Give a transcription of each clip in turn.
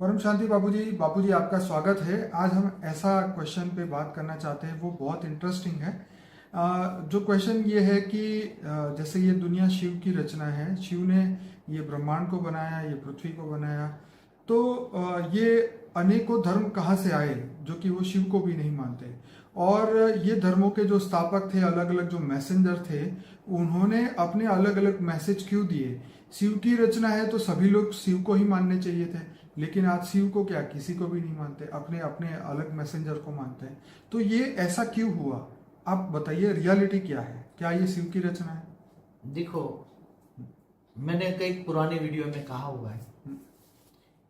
परम शांति बाबूजी आपका स्वागत है। आज हम ऐसा क्वेश्चन पे बात करना चाहते हैं, वो बहुत इंटरेस्टिंग है। जो क्वेश्चन ये है कि जैसे ये दुनिया शिव की रचना है, शिव ने ये ब्रह्मांड को बनाया, ये पृथ्वी को बनाया, तो ये अनेकों धर्म कहाँ से आए जो कि वो शिव को भी नहीं मानते। और ये धर्मों के जो स्थापक थे, अलग अलग जो मैसेंजर थे, उन्होंने अपने अलग अलग मैसेज क्यों दिए। शिव की रचना है तो सभी लोग शिव को ही मानने चाहिए थे, लेकिन आज शिव को क्या किसी को भी नहीं मानते, अपने अपने अलग मैसेंजर को मानते हैं। तो ये ऐसा क्यों हुआ, आप बताइए, रियलिटी क्या है, क्या ये शिव की रचना है? देखो, मैंने कई पुरानी वीडियो में कहा हुआ है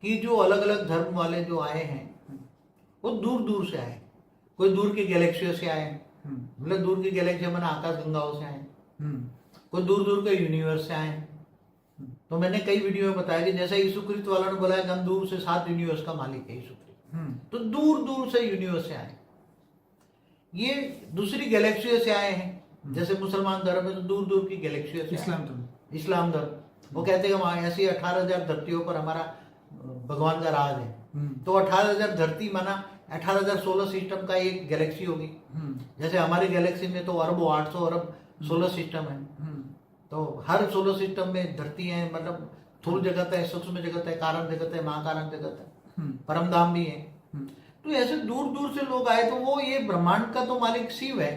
कि जो अलग अलग धर्म वाले जो आए हैं वो दूर दूर से आए। कोई दूर की गैलेक्सियों से आए, मतलब दूर की गैलेक्सी मैंने आकाश गंगाओं से आए, कोई दूर दूर के यूनिवर्स से आए। तो मैंने कई वीडियो में बताया कि जैसे यीशु क्रिस्त वालों ने बोला है कि हम दूर से 7 यूनिवर्स का मालिक है यीशु क्रिस्त, तो दूर दूर से यूनिवर्स से आए। ये दूसरी गैलेक्सियों से आए हैं। जैसे मुसलमान धर्म है तो दूर दूर की गैलेक्सियों से इस्लाम धर्म वो कहते हैं कि ऐसी 18,000 धरतियों पर हमारा भगवान का राज है। तो 18,000 धरती माना 18,000 सोलर सिस्टम का एक गैलेक्सी होगी। जैसे हमारी गैलेक्सी में तो अरबों 800 अरब सोलर सिस्टम है, तो हर सोलर सिस्टम में धरती है, मतलब स्थूल जगत है, सूक्ष्म जगत है, कारण जगत है, महाकारण जगत है, परमधाम भी है। तो ऐसे दूर दूर से लोग आए, तो वो ये ब्रह्मांड का तो मालिक शिव है,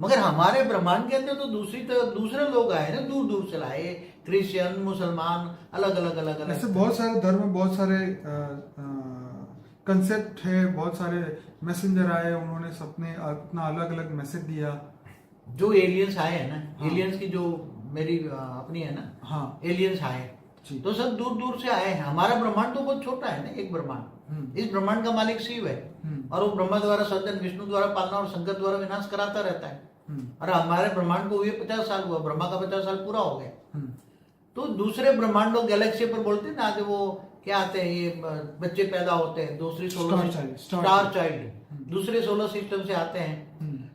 मगर हमारे ब्रह्मांड के अंदर तो दूसरे लोग आए ना, दूर दूर से लाए, क्रिश्चियन, मुसलमान, अलग अलग ऐसे बहुत सारे धर्म, बहुत सारे कंसेप्ट है, बहुत सारे मैसेंजर आए, उन्होंने सबने अपना अलग अलग मैसेज दिया। जो एलियंस आए हैं ना, एलियंस की जो मेरी अपनी है ना, एलियंस आए तो सब दूर दूर से आए हैं। हमारा ब्रह्मांड तो बहुत छोटा है ना, एक ब्रह्मांड। इस ब्रह्मांड का मालिक शिव है, और वो ब्रह्मा द्वारा सर्जन, विष्णु द्वारा पालना और शंकर द्वारा विनाश कराता रहता है। और हमारे ब्रह्मांड को हुए 50 साल हुआ, ब्रह्मा का 50 साल पूरा हो गया। तो दूसरे ब्रह्मांडों गैलेक्सी पर बोलते हैं ना, आज वो क्या आते हैं, ये बच्चे पैदा होते हैं, दूसरी स्टार चाइल्ड दूसरे सोलर सिस्टम से आते हैं।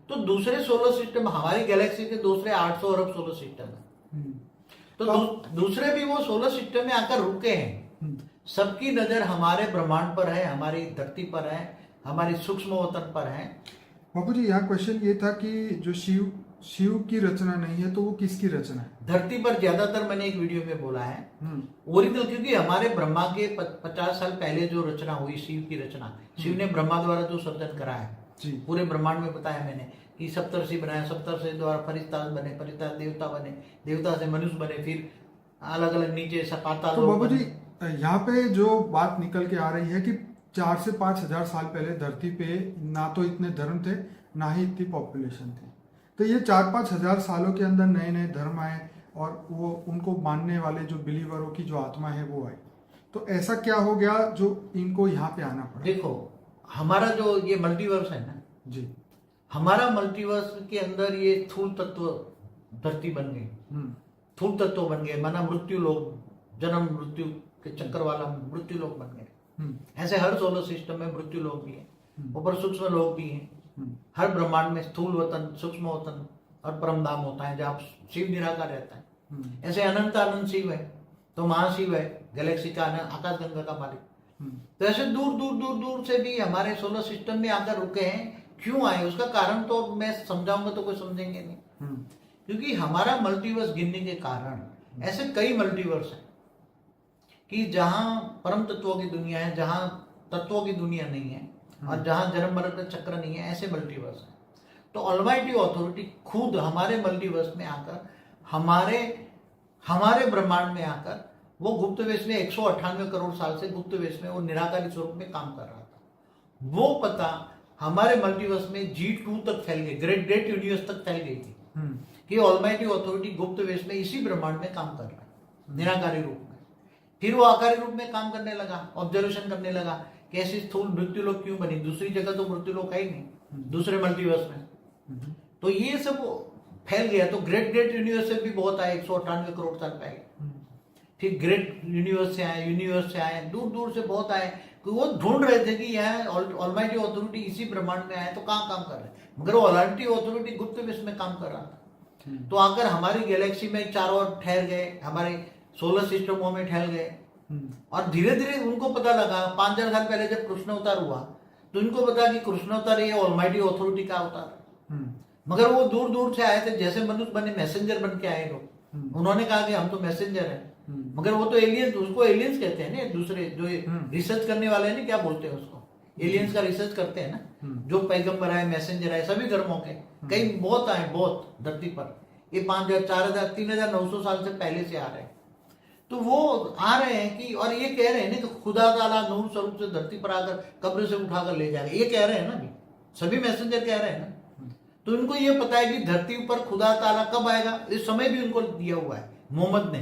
तो दूसरे सोलर सिस्टम, हमारी गैलेक्सी के दूसरे 800 अरब सोलर सिस्टम है। तो दूसरे भी वो सोलर सिस्टम में आकर रुके हैं। सबकी नजर हमारे ब्रह्मांड पर है, हमारी धरती पर है, हमारी सूक्ष्म वतन पर है। बाबू जी, यहाँ क्वेश्चन ये था कि जो शिव की रचना नहीं है तो वो किसकी रचना है? धरती पर ज्यादातर मैंने एक वीडियो में बोला है ओरिजिनल, क्योंकि हमारे ब्रह्मा के 50 साल पहले जो रचना हुई, शिव की रचना, शिव ने ब्रह्मा द्वारा जो सर्जन करा है, पूरे ब्रह्मांड में बताया मैंने कि सप्तर्षि बनाया, सप्तर्षि द्वारा फरिश्ता बने, फरिश्ता देवता बने, देवता से मनुष्य बने, फिर अलग अलग नीचे पाताल। तो बाबू जी, यहाँ पे जो बात निकल के आ रही है कि 4 से 5 हजार साल पहले धरती पे ना तो इतने धर्म थे, ना ही इतनी पॉपुलेशन थी। तो ये 4-5 हजार सालों के अंदर नए नए धर्म आए, और वो उनको मानने वाले जो बिलीवरों की जो आत्मा है वो आई। तो ऐसा क्या हो गया जो इनको यहाँ पे आना पड़ा? देखो, हमारा जो ये मल्टीवर्स है ना जी, हमारा मल्टीवर्स के अंदर ये स्थूल तत्व धरती बन गई, स्थूल तत्व बन गए, माना मृत्यु लोग, जन्म मृत्यु के चक्कर वाला मृत्यु लोग बन गए। ऐसे हर सोलर सिस्टम में मृत्यु लोग भी हैं, ऊपर सूक्ष्म लोग भी हैं। हर ब्रह्मांड में स्थूल वतन, सूक्ष्म वतन और परमधाम होता है, जहाँ शिव निराकार रहता है। ऐसे अनंत अनंत शिव है, तो महाशिव है, गैलेक्सी का आकाश गंगा का मालिक। तो ऐसे दूर दूर दूर दूर से भी हमारे सोलर सिस्टम में आकर रुके हैं। क्यों आए, उसका कारण तो मैं समझाऊंगा तो कोई समझेंगे नहीं। क्योंकि हमारा मल्टीवर्स गिनने के कारण ऐसे कई मल्टीवर्स हैं कि जहां परम तत्वों की दुनिया है, जहां तत्वों की दुनिया नहीं है, और जहां जन्म मरण का चक्र नहीं है, ऐसे मल्टीवर्स है। तो ऑलमाइटी अथॉरिटी खुद हमारे मल्टीवर्स में आकर, हमारे ब्रह्मांड में आकर, वो गुप्त वेश में 198 करोड़ साल से गुप्त वेश में वो निराकारी स्वरूप में काम कर रहा था। वो पता हमारे मल्टीवर्स में G2 तक फैल गई, ग्रेट यूनिवर्स तक फैल गई थी कि ऑलमाइटी अथॉरिटी गुप्त वेश में इसी ब्रह्मांड में काम कर रहा है, निराकारी रूप में। फिर वो आकारी रूप में काम करने लगा, ऑब्जर्वेशन करने लगा कि ऐसी स्थूल मृत्यु लोक क्यों बनी, दूसरी जगह तो मृत्यु लोक है ही नहीं, दूसरे मल्टीवर्स में। तो ये सब फैल गया। तो ग्रेट यूनिवर्स से भी बहुत आए, 198 करोड़ साल पहले। फिर ग्रेट यूनिवर्स से आए, दूर दूर से बहुत आए। वो ढूंढ रहे थे कि यह ऑलमाइटी अथॉरिटी इसी ब्रह्मांड में आए तो कहाँ काम कर रहे हैं, मगर वो ऑलमाइटी अथॉरिटी गुप्त वेश में काम कर रहा था। तो आकर हमारी गैलेक्सी में चारों ओर ठहर गए, हमारे सोलर सिस्टमों में ठहर गए, और धीरे धीरे उनको पता लगा 5,000 साल पहले जब कृष्णावतार हुआ तो इनको पता कि कृष्णावतार ये ऑलमाइटी अथॉरिटी का अवतार है। मगर वो दूर दूर से आए थे, जैसे मनुष्य बने मैसेंजर बन के आए लोग। उन्होंने कहा कि हम तो मैसेंजर हैं, मगर वो तो एलियंस, उसको एलियंस कहते हैं ना, दूसरे जो रिसर्च करने वाले हैं ना, क्या बोलते हैं उसको, एलियंस का रिसर्च करते हैं ना, जो पैगंबर आए, मैसेंजर आए, सभी धर्मों के कई बहुत आए, बहुत धरती पर। ये 5,000, 4,000, 3,900 साल से पहले से आ रहे हैं। तो वो आ रहे हैं कि, और ये कह रहे हैं ना कि खुदा ताला नूर स्वरूप से धरती पर आकर कब्र से उठाकर ले जाएगा, ये कह रहे हैं ना भी, सभी मैसेंजर कह रहे हैं ना। तो इनको ये पता है कि धरती पर खुदा ताला कब आएगा, इस समय भी उनको दिया हुआ है। मोहम्मद ने,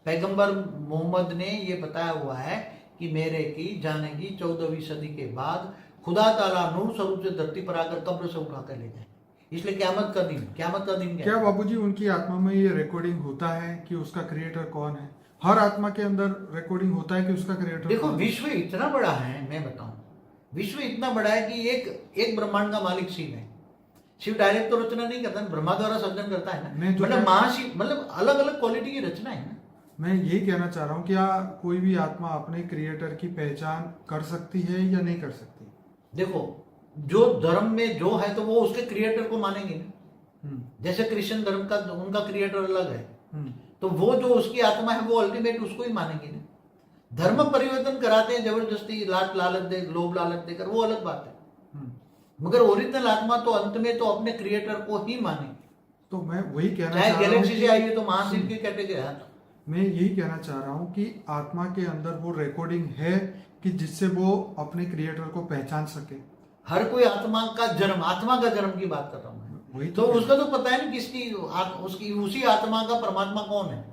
पैगंबर मोहम्मद ने ये बताया हुआ है कि मेरे की जाने की 14वीं सदी के बाद खुदा ताला नूर स्वरूप से धरती पर आकर कब्र से उठाकर ले जाए। इसलिए क्यामत का दिन क्या बाबूजी उनकी आत्मा में ये रिकॉर्डिंग होता है कि उसका क्रिएटर कौन है? हर आत्मा के अंदर रिकॉर्डिंग होता है कि उसका क्रिएटर देखो, कौन है? विश्व इतना बड़ा है, मैं बताऊं, विश्व इतना बड़ा है कि एक ब्रह्मांड का मालिक शिव है। शिव डायरेक्ट तो रचना नहीं करता, ब्रह्मा द्वारा सर्जन करता है ना, मतलब महाशिव, मतलब अलग अलग क्वालिटी की रचना है ना। मैं यही कहना चाह रहा हूँ, क्या कोई भी आत्मा अपने क्रिएटर की पहचान कर सकती है या नहीं कर सकती? देखो, जो धर्म में जो है तो वो उसके क्रिएटर को मानेंगे ना। जैसे क्रिश्चियन धर्म का उनका क्रिएटर अलग है, तो वो जो उसकी आत्मा है वो अल्टीमेट उसको ही मानेंगे ना। धर्म परिवर्तन कराते हैं जबरदस्ती, लालच दे, लोभ लालच देकर, वो अलग बात है। मगर ओरिजिनल आत्मा तो अंत में तो अपने क्रिएटर को ही मानेंगे। तो मैं वही कहना चाहे चाह रहा हूँ, गैलेक्सी से आई है तो महाशिव की कैटेगरी है। मैं यही कहना चाह रहा हूँ कि आत्मा के अंदर वो रिकॉर्डिंग है कि जिससे वो अपने क्रिएटर को पहचान सके। हर कोई आत्मा का जन्म की बात कर रहा हूँ मैं। वही तो उसका तो पता है ना किसकी, उसकी उसी आत्मा का परमात्मा कौन है,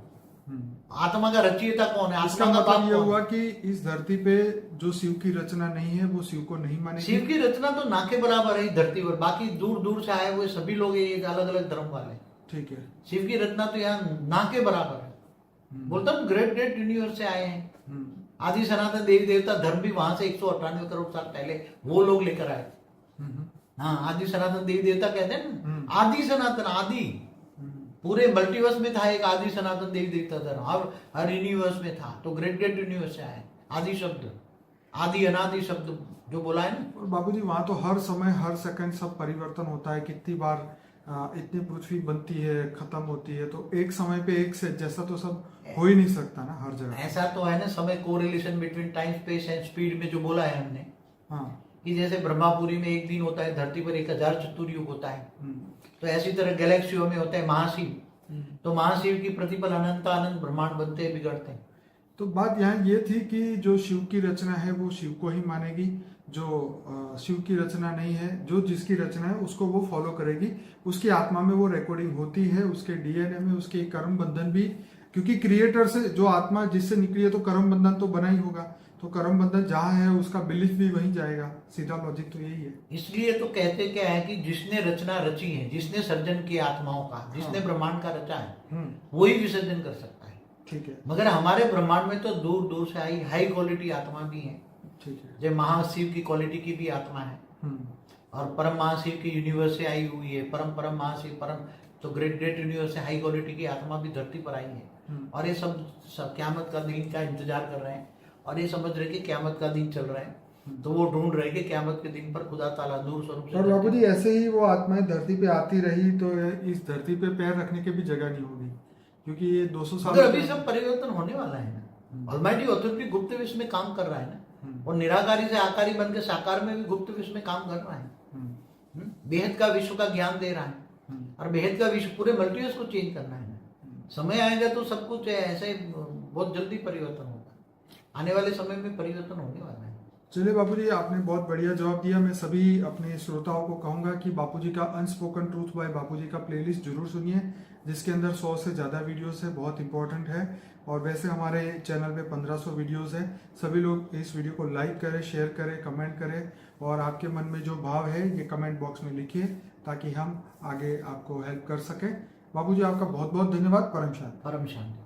आत्मा का रचयिता कौन है, इसका आत्मा का मतलब बाप ये कौन हुआ है। कि इस धरती पे जो शिव की रचना नहीं है वो शिव को नहीं मानेगी। शिव की रचना तो ना के बराबर है इस धरती पर, बाकी दूर दूर से आए हुए सभी लोग ये अलग अलग धर्म वाले। ठीक है, शिव की रचना तो यहाँ ना के बराबर है। बोलता हूँ ग्रेट ग्रेट यूनिवर्स से आए हैं। आदि सनातन देवी देवता धर्म भी वहां से 198 करोड़ साल पहले वो लोग लेकर आए। हाँ, आदि सनातन देवी देवता कहते हैं ना, आदि सनातन, आदि पूरे मल्टीवर्स में था एक आदि सनातन देवी देवता धर्म, हर यूनिवर्स में था। तो ग्रेट ग्रेट यूनिवर्स से आए। आदि शब्द, आदि अनादि शब्द जो बोला है ना। और बाबूजी वहां तो हर समय हर सेकंड सब परिवर्तन होता है, कितनी बार इतनी पृथ्वी बनती है, खत्म होती है, तो एक समय पे एक से जैसा तो सब हो ही नहीं सकता ना हर जगह। ऐसा तो है ना, समय correlation between time space and speed में जो बोला है हमने, हाँ, कि जैसे ब्रह्मापुरी में एक दिन होता है, धरती पर 1000 चतुर्युग होता है। तो ऐसी तरह गैलेक्सियों में होता है महाशिव। तो महाशिव की प्रतिपल अनंत अनंत ब्रह्मांड बनते हैं, बिगड़ते हैं। तो बात यहाँ ये थी कि जो शिव की रचना है वो शिव को ही मानेगी, जो शिव की रचना नहीं है, जो जिसकी रचना है उसको वो फॉलो करेगी। उसकी आत्मा में वो रिकॉर्डिंग होती है, उसके डीएनए में उसके कर्म बंधन भी, क्योंकि क्रिएटर से जो आत्मा जिससे निकली है तो कर्म बंधन तो बना ही होगा, तो कर्म बंधन जहाँ है उसका बिलीफ भी वहीं जाएगा। सीधा लॉजिक तो यही है। इसलिए तो कहते क्या है कि जिसने रचना रची है, जिसने सर्जन किया आत्माओं का, जिसने ब्रह्मांड का रचा है, वही विसर्जन कर सकता है। ठीक है, मगर हमारे ब्रह्मांड में तो दूर दूर से आई हाई क्वालिटी आत्मा भी है। ठीक है, जो महाशिव की क्वालिटी की भी आत्मा है, और परम महाशिव की यूनिवर्स से आई हुई है। परम परम महाशिव परम, तो ग्रेट ग्रेट यूनिवर्स से हाई क्वालिटी की आत्मा भी धरती पर आई है। और ये सब क्यामत का दिन का इंतजार कर रहे हैं, और ये समझ रहे कि क्यामत का दिन चल रहा है, तो वो ढूंढ रहे कि क्यामत के दिन पर खुदा ताला नूर स्वरूप से। और बाबू जी ऐसे ही वो आत्माएं धरती पे आती रही तो इस धरती पे पैर रखने की भी जगह नहीं होगी, क्योंकि ये 200 साल मगर अभी सब परिवर्तन होने वाला है ना। ऑलमाइटी अथॉरिटी गुप्त विश्व में काम कर रहा है ना, और निराकारी से आकारी बन के साकार में भी गुप्त विश्व में काम कर रहा है। बेहद का विश्व का ज्ञान दे रहा है, और बेहद का विश्व पूरे मल्टीवर्स को चेंज करना है। समय आएगा तो सब कुछ ऐसे बहुत जल्दी परिवर्तन होगा। आने वाले समय में परिवर्तन होने वाला है। चलिए बापूजी, आपने बहुत बढ़िया जवाब दिया। मैं सभी अपने श्रोताओं को कहूंगा कि बापूजी का अनस्पोकन ट्रूथ बाय बापूजी का प्लेलिस्ट जरूर सुनिए, जिसके अंदर 100 से ज़्यादा वीडियोस है, बहुत इंपॉर्टेंट है। और वैसे हमारे चैनल पे 1500 वीडियोस है। सभी लोग इस वीडियो को लाइक करें, शेयर करें, कमेंट करें, और आपके मन में जो भाव है ये कमेंट बॉक्स में लिखिए, ताकि हम आगे आपको हेल्प कर सकें। बापूजी आपका बहुत बहुत धन्यवाद। परम शांति। परम शांति।